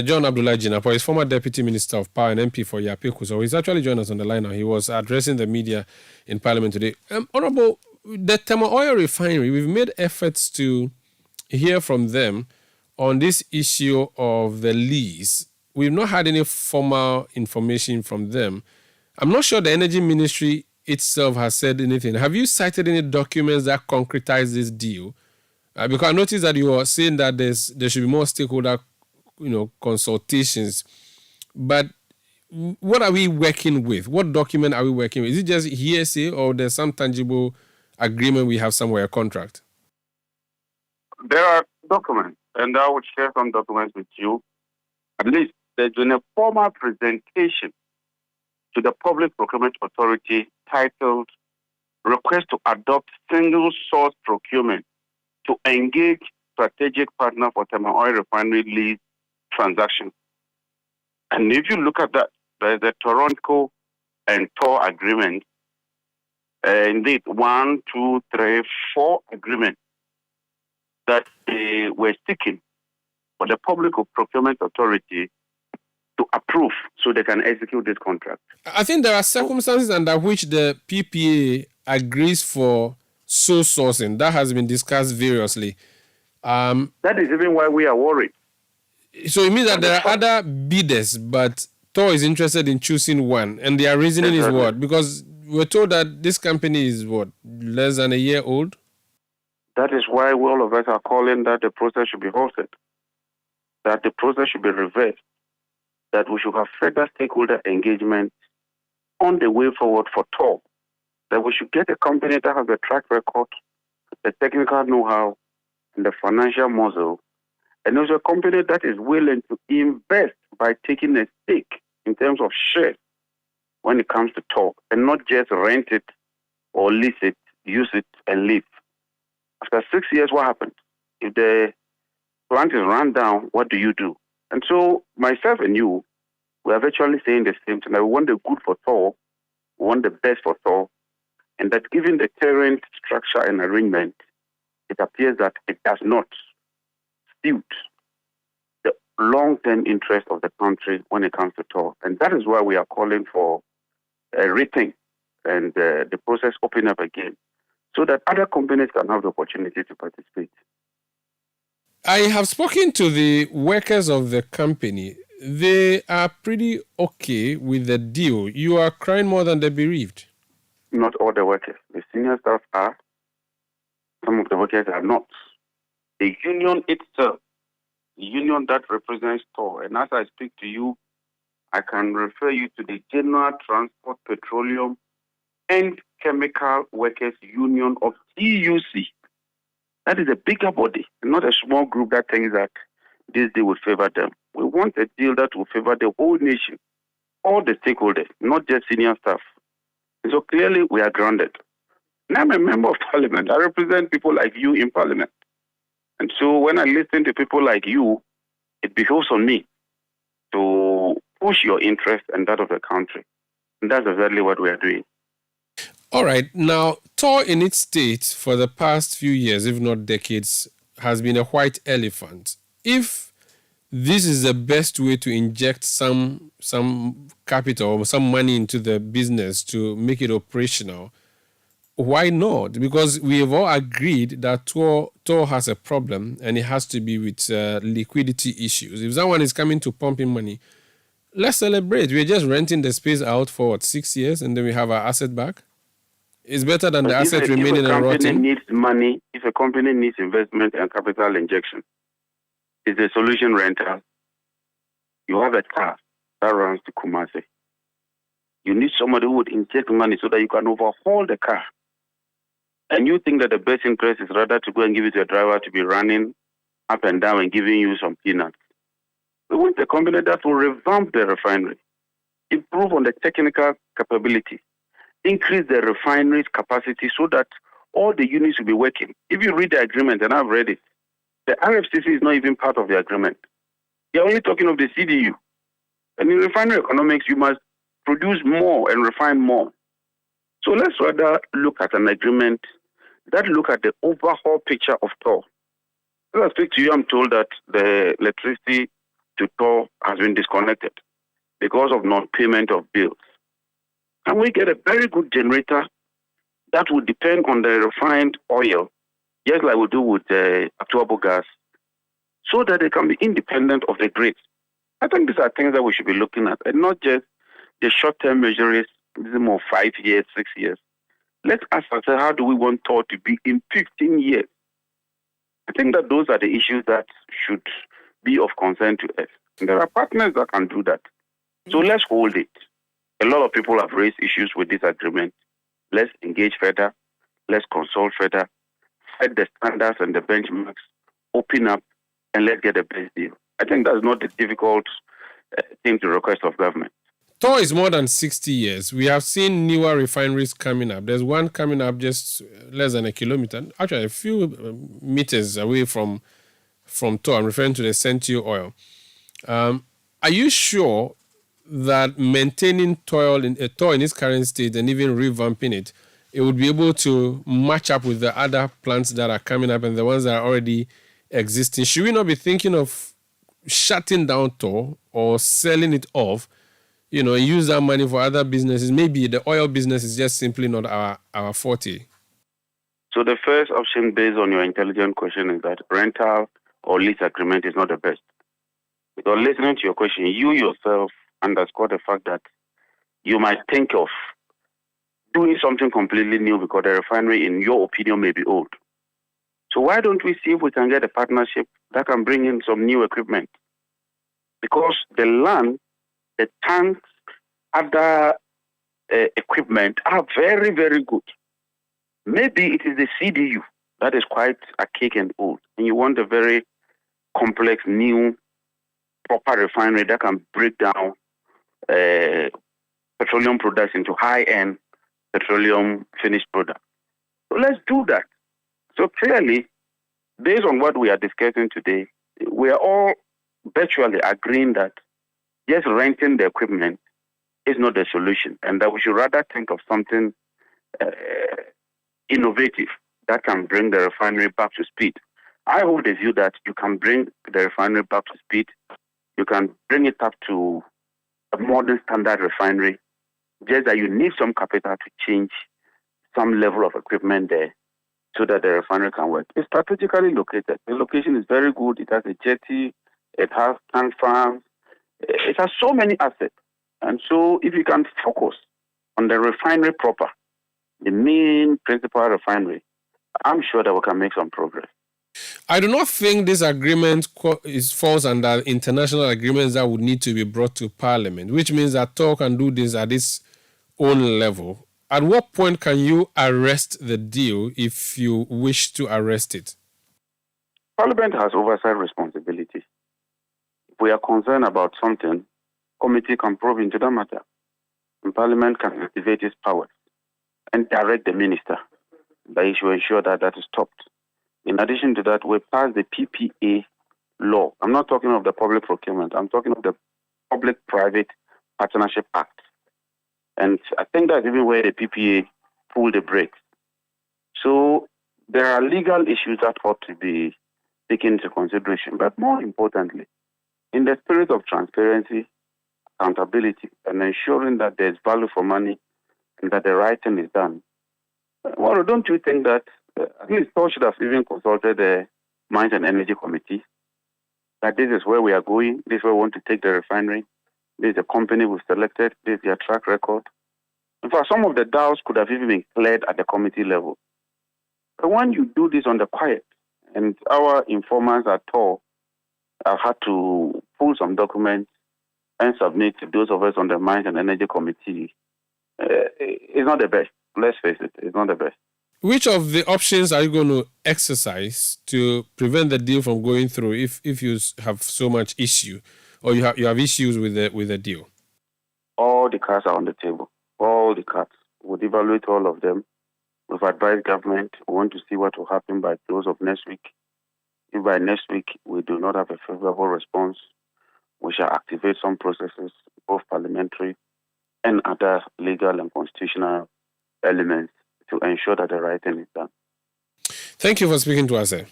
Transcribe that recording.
John Abdullah Jinapor is former Deputy Minister of Power and MP for Yapeku. So he's actually joined us on the line now. He was addressing the media in Parliament today. Honorable, the Tema Oil Refinery, we've made efforts to hear from them on this issue of the lease. We've not had any formal information from them. I'm not sure the Energy Ministry itself has said anything. Have you cited any documents that concretize this deal? Because I noticed that you are saying that there should be more stakeholder consultations. But what are we working with? What document are we working with? Is it just hearsay or there's some tangible agreement we have somewhere, a contract? There are documents, and I would share some documents with you. At least there's been a formal presentation to the Public Procurement Authority titled Request to Adopt Single Source Procurement to Engage Strategic Partner for Tema Oil Refinery Lease Transaction. And if you look at that, there's a Toronto and TOR agreement. Indeed, 1, 2, 3, 4 agreements that they were seeking for the Public Procurement Authority to approve so they can execute this contract. I think there are circumstances under which the PPA agrees for sole sourcing. That has been discussed variously. That is even why we are worried. So it means that there are other bidders, but TOR is interested in choosing one, and their reasoning is what? Because we're told that this company is less than a year old? That is why all of us are calling that the process should be halted, that the process should be reversed, that we should have further stakeholder engagement on the way forward for TOR, that we should get a company that has a track record, the technical know-how, and the financial muscle, and also a company that is willing to invest by taking a stake in terms of shares when it comes to TOR, and not just rent it or lease it, use it, and leave. After 6 years, what happens? If the plant is run down, what do you do? And so myself and you, we are virtually saying the same thing. We want the good for TOR, we want the best for TOR, and that given the current structure and arrangement, it appears that it does not suit the long-term interest of the country when it comes to TOR. And that is why we are calling for a rethink and the process open up again so that other companies can have the opportunity to participate. I have spoken to the workers of the company. They are pretty okay with the deal. You are crying more than the bereaved. Not all the workers. The senior staff are. Some of the workers are not. The union itself, the union that represents TOR, and as I speak to you, I can refer you to the General Transport, Petroleum, and Chemical Workers Union of TUC. That is a bigger body, not a small group that thinks that this deal will favor them. We want a deal that will favor the whole nation, all the stakeholders, not just senior staff. And so clearly we are grounded. And I'm a member of Parliament. I represent people like you in Parliament. And so when I listen to people like you, it behoves on me to push your interest and that of the country. And that's exactly what we are doing. All right. Now, TOR in its state for the past few years, if not decades, has been a white elephant. If this is the best way to inject some capital or some money into the business to make it operational, why not? Because we have all agreed that TOR has a problem and it has to be with liquidity issues. If someone is coming to pump in money, let's celebrate. We're just renting the space out for 6 years and then we have our asset back. It's better than the asset remaining and rotting. Needs money, if a company needs investment and capital injection, it's a solution rental. You have a car that runs to Kumasi. You need somebody who would inject money so that you can overhaul the car. And you think that the best interest is rather to go and give it to a driver to be running up and down and giving you some peanuts. We want a company that will revamp the refinery, improve on the technical capability, increase the refinery's capacity so that all the units will be working. If you read the agreement, and I've read it, the RFCC is not even part of the agreement. They're only talking of the CDU. And in refinery economics, you must produce more and refine more. So let's rather look at an agreement that look at the overall picture of TOR. As I speak to you, I'm told that the electricity to TOR has been disconnected because of non-payment of bills. Can we get a very good generator that would depend on the refined oil, just like we do with Atuabo gas, so that they can be independent of the grid? I think these are things that we should be looking at, and not just the short-term measures, more 5 years, 6 years. Let's ask ourselves, how do we want TOR to be in 15 years? I think that those are the issues that should be of concern to us. And there are partners that can do that. So let's hold it. A lot of people have raised issues with this agreement. Let's engage further. Let's consult further. Set the standards and the benchmarks. Open up and let's get the best deal. I think that's not a difficult thing to request of government. TOR is more than 60 years. We have seen newer refineries coming up. There's one coming up just less than a kilometer, actually a few meters away from TOR. I'm referring to the Centi oil. Are you sure that maintaining TOR in its current state and even revamping it, it would be able to match up with the other plants that are coming up and the ones that are already existing? Should we not be thinking of shutting down TOR or selling it off, and use that money for other businesses? Maybe the oil business is just simply not our forte. So the first option, based on your intelligent question, is that rental or lease agreement is not the best. Because listening to your question, you yourself underscore the fact that you might think of doing something completely new because the refinery, in your opinion, may be old. So why don't we see if we can get a partnership that can bring in some new equipment? Because the land, the tanks, other equipment are very, very good. Maybe it is the CDU that is quite archaic and old, and you want a very complex, new, proper refinery that can break down petroleum products into high-end petroleum finished products. So let's do that. So clearly, based on what we are discussing today, we are all virtually agreeing that just renting the equipment is not the solution, and that we should rather think of something innovative that can bring the refinery back to speed. I hold the view that you can bring the refinery back to speed. You can bring it up to a modern standard refinery, just that you need some capital to change some level of equipment there so that the refinery can work. It's strategically located. The location is very good. It has a jetty. It has tank farms. It has so many assets. And so if you can focus on the refinery proper, the main principal refinery, I'm sure that we can make some progress. I do not think this agreement falls under international agreements that would need to be brought to Parliament, which means that TOR can do this at its own level. At what point can you arrest the deal if you wish to arrest it? Parliament has oversight responsibility. If we are concerned about something, committee can probe into the matter. And Parliament can activate its powers and direct the minister that he should ensure that that is stopped. In addition to that, we passed the PPA law. I'm not talking of the public procurement. I'm talking of the Public-Private Partnership Act. And I think that's even where the PPA pulled the brakes. So there are legal issues that ought to be taken into consideration. But more importantly, in the spirit of transparency, accountability, and ensuring that there's value for money and that the right thing is done, well, don't you think that at least TOR should have even consulted the Mines and Energy Committee, that this is where we are going, this is where we want to take the refinery, this is the company we've selected, this is their track record. In fact, some of the doubts could have even been cleared at the committee level. But when you do this on the quiet, and our informants at TOR have had to pull some documents and submit to those of us on the Mines and Energy Committee, it's not the best. Let's face it, it's not the best. Which of the options are you going to exercise to prevent the deal from going through if you have so much issue or you have issues with the deal? All the cards are on the table. All the cards. We'll evaluate all of them. We've advised government. We want to see what will happen by close of next week. If by next week we do not have a favorable response, we shall activate some processes, both parliamentary and other legal and constitutional elements, to ensure that the right thing is done. Thank you for speaking to us, sir.